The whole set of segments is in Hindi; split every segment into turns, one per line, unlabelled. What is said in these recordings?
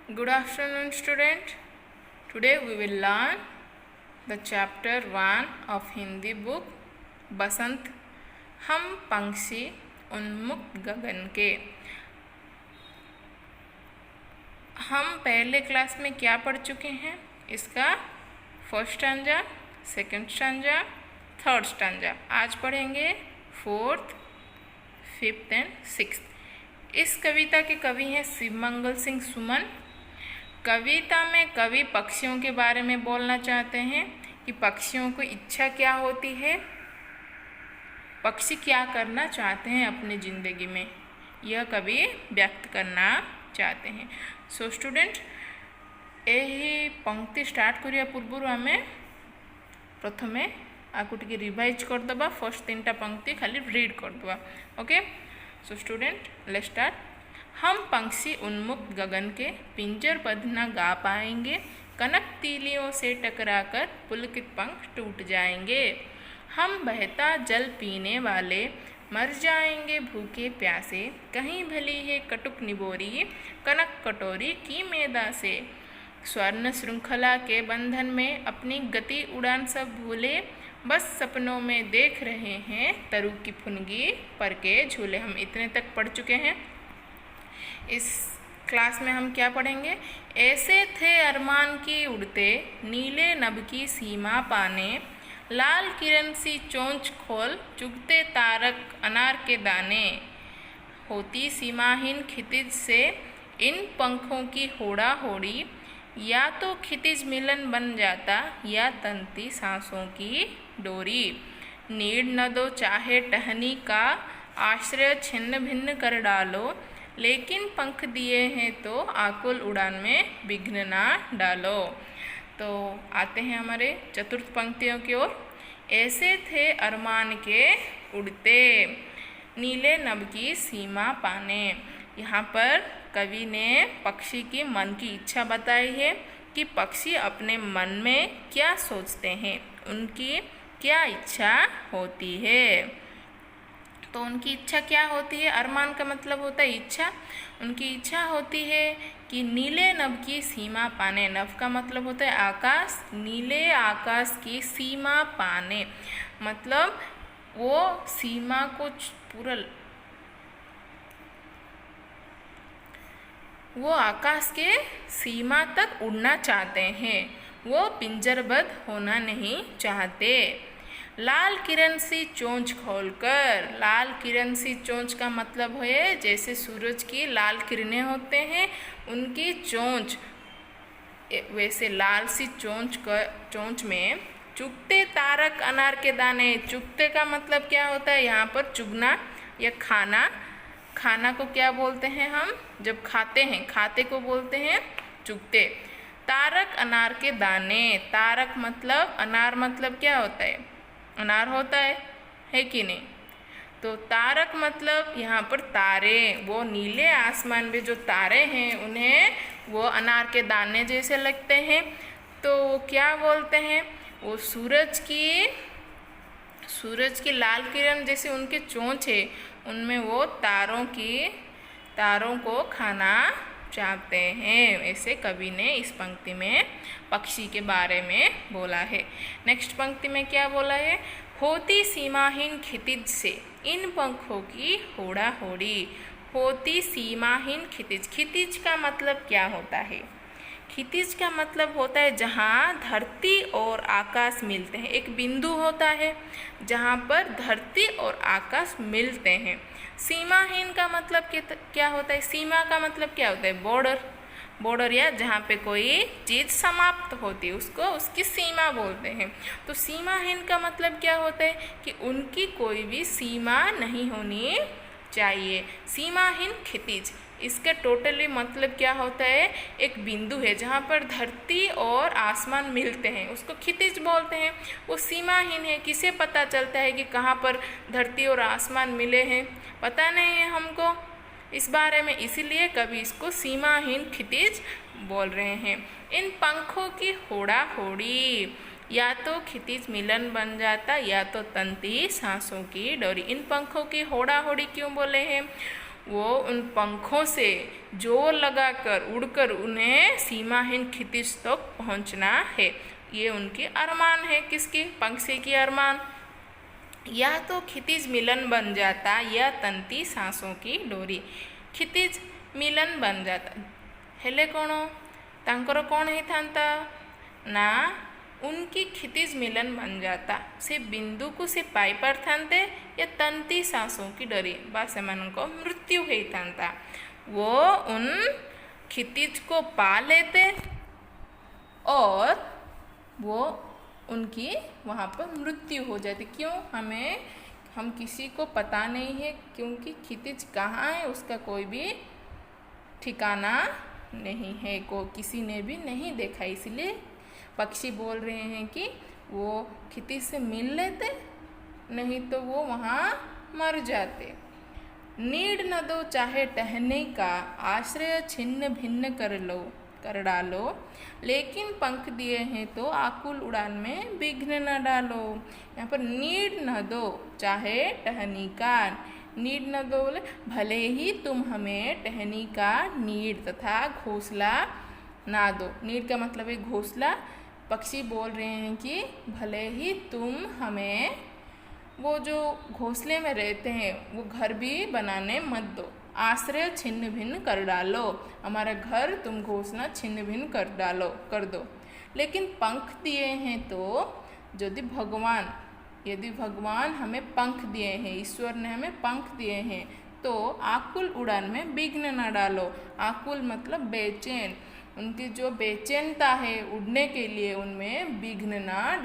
Good afternoon, student. Today we will learn the chapter 1 of Hindi book बसंत हम पंछी उन्मुक्त गगन के। हम पहले क्लास में क्या पढ़ चुके हैं? इसका first stanza, second stanza, third stanza. आज पढ़ेंगे फोर्थ, फिफ्थ एंड सिक्स्थ। इस कविता के कवि हैं शिवमंगल सिंह सुमन। कविता में कवि पक्षियों के बारे में बोलना चाहते हैं कि पक्षियों को इच्छा क्या होती है, पक्षी क्या करना चाहते हैं अपनी ज़िंदगी में, यह कवि व्यक्त करना चाहते हैं। सो स्टूडेंट, यही पंक्ति स्टार्ट करिया पूर्व आम प्रथमे आपको टिके रिवाइज करदे। फर्स्ट 3टा पंक्ति खाली रीड करदे। Okay, so student let's start. हम पंछी उन्मुक्त गगन के पिंजरबद्ध न गा पाएंगे, कनक तीलियों से टकराकर पुलकित पंख टूट जाएंगे। हम बहता जल पीने वाले मर जाएंगे भूखे प्यासे, कहीं भली है कटुक निबोरी कनक कटोरी की मैदा से। स्वर्ण श्रृंखला के बंधन में अपनी गति उड़ान सब भूले, बस सपनों में देख रहे हैं तरु की फुनगी पर के झूले। हम इतने तक पढ़ चुके हैं। इस क्लास में हम क्या पढ़ेंगे? ऐसे थे अरमान की उड़ते नीले नभ की सीमा पाने, लाल किरण सी चोंच खोल चुगते तारक अनार के दाने। होती सीमाहीन खितिज से इन पंखों की होड़ा होड़ी, या तो खितिज मिलन बन जाता या तंती सांसों की डोरी। नीड़ न दो चाहे टहनी का आश्रय छिन्न भिन्न कर डालो, लेकिन पंख दिए हैं तो आकुल उड़ान में विघ्न ना डालो। तो आते हैं हमारे चतुर्थ पंक्तियों की ओर। ऐसे थे अरमान के उड़ते नीले नभ की सीमा पाने। यहाँ पर कवि ने पक्षी की मन की इच्छा बताई है कि पक्षी अपने मन में क्या सोचते हैं, उनकी क्या इच्छा होती है। तो उनकी इच्छा क्या होती है? अरमान का मतलब होता है इच्छा। उनकी इच्छा होती है कि नीले नभ की सीमा पाने। नभ का मतलब होता है आकाश। नीले आकाश की सीमा पाने मतलब वो सीमा को पूरा, वो आकाश के सीमा तक उड़ना चाहते हैं, वो पिंजरबद्ध होना नहीं चाहते। लाल किरण सी चोंच खोलकर। लाल किरण सी चोंच का मतलब है जैसे सूरज की लाल किरणें होते हैं, उनकी चोंच वैसे लाल सी चोंच में चुगते तारक अनार के दाने। चुगते का मतलब क्या होता है? यहाँ पर चुगना या खाना। खाना को क्या बोलते हैं हम? जब खाते हैं, खाते को बोलते हैं चुगते। तारक अनार के दाने। तारक मतलब, अनार मतलब क्या होता है? अनार होता है कि नहीं? तो तारक मतलब यहाँ पर तारे, वो नीले आसमान में जो तारे हैं उन्हें वो अनार के दाने जैसे लगते हैं। तो वो क्या बोलते हैं? वो सूरज की लाल किरण जैसे उनके चोंच है, उनमें वो तारों को खाना चाहते हैं। ऐसे कवि ने इस पंक्ति में पक्षी के बारे में बोला है। नेक्स्ट पंक्ति में क्या बोला है? होती सीमाहीन खितिज से इन पंखों की होड़ा होड़ी। होती सीमाहीन खितिज। खितिज का मतलब क्या होता है? खितिज का मतलब होता है जहाँ धरती और आकाश मिलते हैं। एक बिंदु होता है जहाँ पर धरती और आकाश मिलते हैं। सीमाहीन का मतलब क्या होता है? सीमा का मतलब क्या होता है? बॉर्डर या जहाँ पे कोई चीज़ समाप्त होती है उसको उसकी सीमा बोलते हैं। तो सीमाहीन का मतलब क्या होता है? कि उनकी कोई भी सीमा नहीं होनी चाहिए। सीमाहीन खितिज, इसका टोटली मतलब क्या होता है? एक बिंदु है जहाँ पर धरती और आसमान मिलते हैं, उसको खितिज बोलते हैं। वो सीमाहीन है। किसे पता चलता है कि कहाँ पर धरती और आसमान मिले हैं? पता नहीं है हमको इस बारे में, इसीलिए कभी इसको सीमाहीन खितिज बोल रहे हैं। इन पंखों की होड़ा होड़ी, या तो खितिज मिलन बन जाता या तो तंती सांसों की डोरी। इन पंखों की होड़ा होड़ी क्यों बोले हैं? वो उन पंखों से जोर लगाकर उड़कर उन्हें सीमाहीन क्षितिज तक पहुंचना है। ये उनकी अरमान है। किसकी? पंछी की अरमान। या तो क्षितिज मिलन बन जाता या तंती सांसों की डोरी। क्षितिज मिलन बन जाता हेले कौन तांकर कौन होता ना उनकी क्षितिज मिलन बन जाता से बिंदु को से पाई पारथांते या तंती सांसों की डरी बा सेमानको मृत्यु होता। वो उन क्षितिज को पा लेते और वो उनकी वहाँ पर मृत्यु हो जाती। क्यों? हम किसी को पता नहीं है, क्योंकि क्षितिज कहाँ है उसका कोई भी ठिकाना नहीं है, को किसी ने भी नहीं देखा। इसलिए पक्षी बोल रहे हैं कि वो क्षितिज से मिल लेते, नहीं तो वो वहाँ मर जाते। नीड न दो चाहे टहने का, आश्रय छिन्न भिन्न कर डालो, लेकिन पंख दिए हैं तो आकुल उड़ान में विघ्न न डालो। यहाँ पर नीड न दो चाहे टहनी का, नीड न दो बोले भले ही तुम हमें टहनी का नीड तथा घोंसला ना दो। नीड का मतलब है घोंसला। पक्षी बोल रहे हैं कि भले ही तुम हमें वो जो घोंसले में रहते हैं वो घर भी बनाने मत दो। आश्रय छिन्न भिन्न कर डालो, हमारा घर तुम घोंसला छिन्न भिन्न कर दो। लेकिन पंख दिए हैं तो यदि भगवान हमें पंख दिए हैं, ईश्वर ने हमें पंख दिए हैं, तो आकुल उड़ान में विघ्न न डालो। आकुल मतलब बेचैन, उनकी जो बेचैनता है उड़ने के लिए उनमें विघ्न ना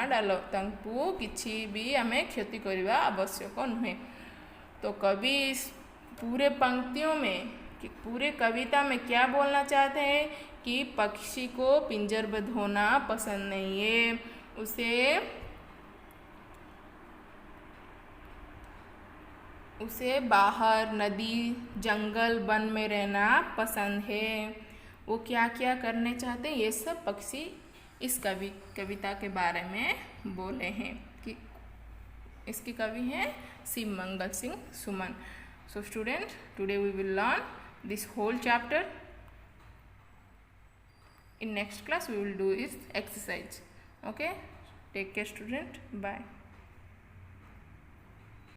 डालो। तंकु किसी भी हमें क्षति करवा आवश्यक नुहे। तो कवि इस पूरे पंक्तियों में कि पूरे कविता में क्या बोलना चाहते हैं कि पक्षी को पिंजरबद्ध होना पसंद नहीं है, उसे बाहर नदी जंगल वन में रहना पसंद है। वो क्या क्या करने चाहते हैं ये सब पक्षी इस कविता के बारे में बोले हैं। कि इसके कवि हैं Shiv Mangal Singh Suman. So students, today we will learn this whole chapter. In next class we will do its exercise. Okay, take care student. Bye.